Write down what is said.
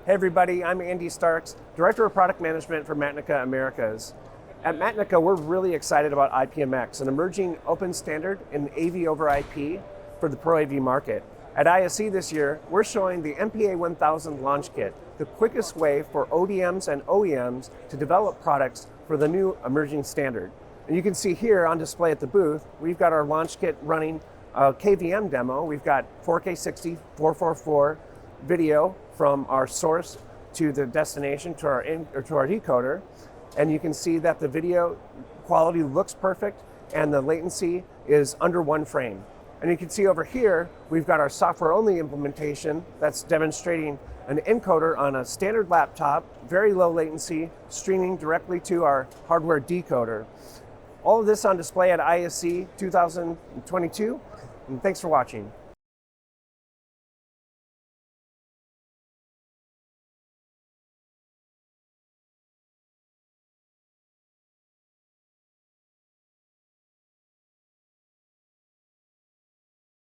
Hey everybody, I'm Andy Starks, Director of Product Management for Macnica Americas. At Macnica, we're really excited about IPMX, an emerging open standard in AV over IP for the Pro AV market. At ISE this year, we're showing the MPA 1000 Launch Kit, the quickest way for ODMs and OEMs to develop products for the new emerging standard. And you can see here on display at the booth, we've got our Launch Kit running a KVM demo. We've got 4K 60, 444 video from our source to the destination to our decoder, and you can see that the video quality looks perfect and the latency is under 1 frame. And you can see over here we've got our software-only implementation that's demonstrating an encoder on a standard laptop, very low latency, streaming directly to our hardware decoder. All of this on display at ISE 2022, and thanks for watching.